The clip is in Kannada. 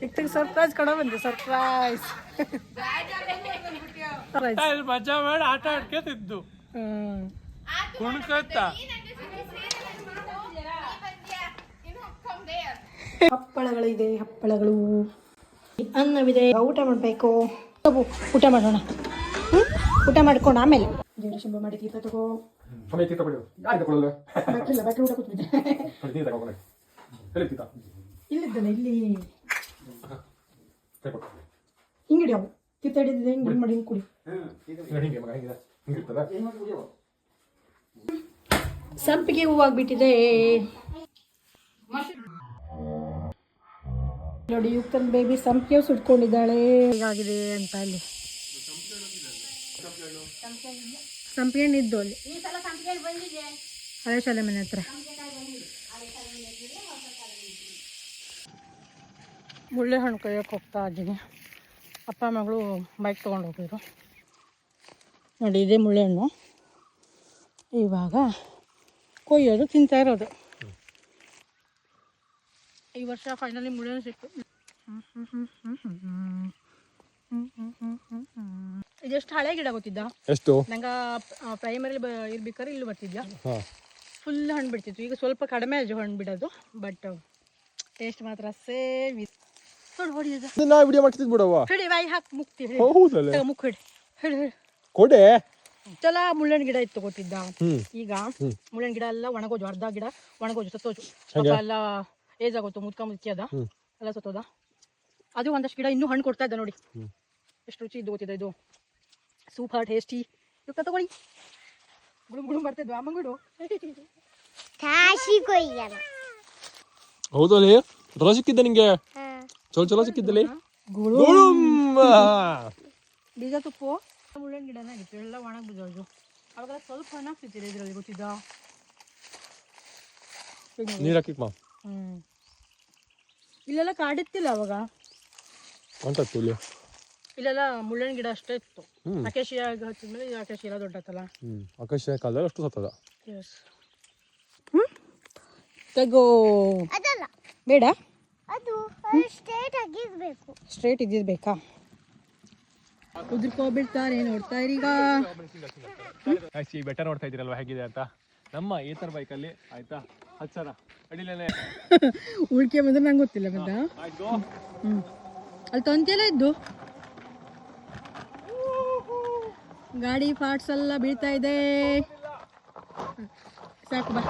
ಈಗ ಸರ್ಪ್ರೈಸ್ ಕೊಡೋ ಬಂದೆ ಸರ್ಪ್ರೈಸ್ ಮಜಾ ಮಾಡಿ ಆಟ ಆಡ್ಕೊತಿದ್ದು ಕುಣ್ಕತ್ತ ಹಪ್ಪಳಗಳಿದೆ ಹಪ್ಪಳಗಳು ಅನ್ನವಿದೆ ಊಟ ಮಾಡಬೇಕು ಊಟ ಮಾಡೋಣ ಊಟ ಮಾಡ್ಕೊಂಡು ಆಮೇಲೆ ದೇವರ ಶಂಭ ಮಾಡಿ ತೀರ್ಥ ತಗೋ ಬಟ್ರೆ ಊಟ ಕೂತ್ಬಿಟ್ಟೆ ಇಲ್ಲಿದ್ದಾನೆ ಇಲ್ಲಿ ಹಿಂಗಿಡಿ ಅವು ತೀರ್ಥ ಹಿಡಿದಿದೆ ಹಿಂಗೆ ಮಾಡಿ ಹಿಂಗೆ ಕುಡಿ ಸಂಪಿಗೆ ಹೂವಾಗ್ಬಿಟ್ಟಿದೆ ನೋಡಿ ಯುಕ್ತನ್ ಬೇಬಿ ಸಂಪಿಗೆ ಸುಟ್ಕೊಂಡಿದ್ದಾಳೆ ಹೇಗಾಗಿದೆ ಅಂತ ಅಲ್ಲಿ ಸಂಪಿಗೆ ಹಣ್ಣು ಇದ್ದು ಅಲ್ಲಿ ಹಳೆ ಶಾಲೆ ಮನೆ ಹತ್ರ ಮುಳ್ಳೆ ಹಣ್ಣು ಕೊಯ್ಯಕ್ಕೆ ಹೋಗ್ತಾ ಇದ್ದೀನಿ ಅಪ್ಪ ಮಗಳು ಬೈಕ್ ತೊಗೊಂಡು ಹೋಗಿದ್ರು ನೋಡಿ ಇದೇ ಮುಳ್ಳೆ ಹಣ್ಣು ಇವಾಗ ಕೊಯ್ಯೋದು ತಿಂತಾ ಇರೋದು ಈ ವರ್ಷ ಫೈನಲಿ ಮುಳ್ಳೆ ಸಿಕ್ತು ಇದೆಷ್ಟು ಹಳೆ ಗಿಡ ಗೊತ್ತಿದ್ದ ಎಷ್ಟು ನಂಗೆ ಪ್ರೈಮರಿ ಇರ್ಬೇಕಾದ್ರೆ ಇಲ್ಲಿ ಬರ್ತಿದ್ಯಾ ಫುಲ್ ಹಣ್ಣು ಬಿಡ್ತಿತ್ತು ಈಗ ಸ್ವಲ್ಪ ಕಡಿಮೆ ಆಯ್ತು ಹಣ್ಣು ಬಿಡೋದು ಬಟ್ ಟೇಸ್ಟ್ ಮಾತ್ರ ಸೇಮ್ ವಿಡಿಯೋ ಮಾಡ್ತಿದ್ ಬಿಡವ್ವ ಹಿಡಿ ಬಾಯಿ ಹಾಕಿ ಮುಕ್ತಿ ಹೌದಲ್ಲ ಮುಕ್ ಹಿಡಿ ಹಿಡಿ ಹಿಡಿ ಕೊಡೆ ಚಲ ಮುಳ್ಳನ್ ಗಿಡ ಇತ್ತು ಗೊತ್ತಿದ್ದ ಈಗ ಮುಳ್ಳನ್ ಗಿಡ ಎಲ್ಲ ಒಣಗೋಜು ಅರ್ಧ ಗಿಡ ಒಣಗೋಜು ಸತ್ತೋಜು ಎಲ್ಲ ಏಜ್ ಆಗೋತು ಮುದ್ಕಿ ಅದ ಎಲ್ಲ ಸತ್ತೋದ ಅದು ಒಂದಷ್ಟು ಗಿಡ ಇನ್ನೂ ಹಣ್ಣು ಕೊಡ್ತಾ ಇದ್ದ ನೋಡಿ ಎಷ್ಟು ರುಚಿ ಇದ್ದು ಗೊತ್ತಿದೆ ಇದು ಸೂಪರ್ ಟೇಸ್ಟಿ ಇವಾಗ ತಗೊಳ್ಳಿ ಗುಡುಮ್ ಗುಡುಮ್ ಬರ್ತಿದ್ವು ಅಮ್ಮಂಗುಡು ಹೌದಲ್ಲಿ ಚಲೋ ಸಿಕ್ಕಿದ್ದ ನಿಂಗೆ ಚಲೋ ಸಿಕ್ಕಿದ್ದಲ್ಲಿ ಬೀಜ ತುಪ್ಪು ಮುಳ್ಳನ್ ಗಿಡನ ಆಗಿತ್ತು ಎಲ್ಲ ಒಣಗಿ ಬಿದ್ದೋದು ಅವಾಗೆಲ್ಲ ಸ್ವಲ್ಪ ಹಣ್ಣು ಆಗ್ತಿತ್ತು ಇದರಲ್ಲಿ ಗೊತ್ತಿದ್ದ ನೀರು ಹಾಕಿ ಇಲ್ಲೆಲ್ಲ ಕಾಡಿತ್ತಿಲ್ಲ ಅವಾಗ ಹೊಂಟತ್ತು ಇಲ್ಲಿ ಇಲ್ಲೆಲ್ಲ ಮುಳ್ಳನ್ ಗಿಡ ಅಷ್ಟೇ ಇತ್ತು ಅಕೇಶಿಯಾ ಹಚ್ಚಿದ್ಮೇಲೆ ಇದು ಅಕೇಶಿಯಾ ಎಲ್ಲ ದೊಡ್ಡತ್ತಲ್ಲ ಆಕಾಶ ಕಾಲದಲ್ಲಿ ಅಷ್ಟು ಸತ್ತದ ತಗೋ ಬೇಡ ಅದು ಸ್ಟ್ರೇಟ್ ಇದ್ದಿರ್ಬೇಕಾ ಉದುರ್ಕೋಬಿಡ್ತಾರೆ ನೋಡ್ತಾ ಇರೀಗ ಬೆಟ್ಟ ನೋಡ್ತಾ ಇದ್ದೀರಲ್ವಾ ಹೇಗಿದೆ ಅಂತ ನಮ್ಮ ಏತರ್ ಬೈಕಲ್ಲಿ ಆಯ್ತಾ ಹಚ್ಚನ ಅಡಿಲೇನೆ ಉಳ್ಕೆ ಬಂದ್ರೆ ನಂಗೆ ಗೊತ್ತಿಲ್ಲ ಮತ್ತೆ ಅಲ್ಲಿ ತಂತಿಯೆಲ್ಲ ಇದ್ದು ಗಾಡಿ ಪಾರ್ಟ್ಸ್ ಎಲ್ಲ ಬೀಳ್ತಾ ಇದೆ ಸಾಕು ಬಾ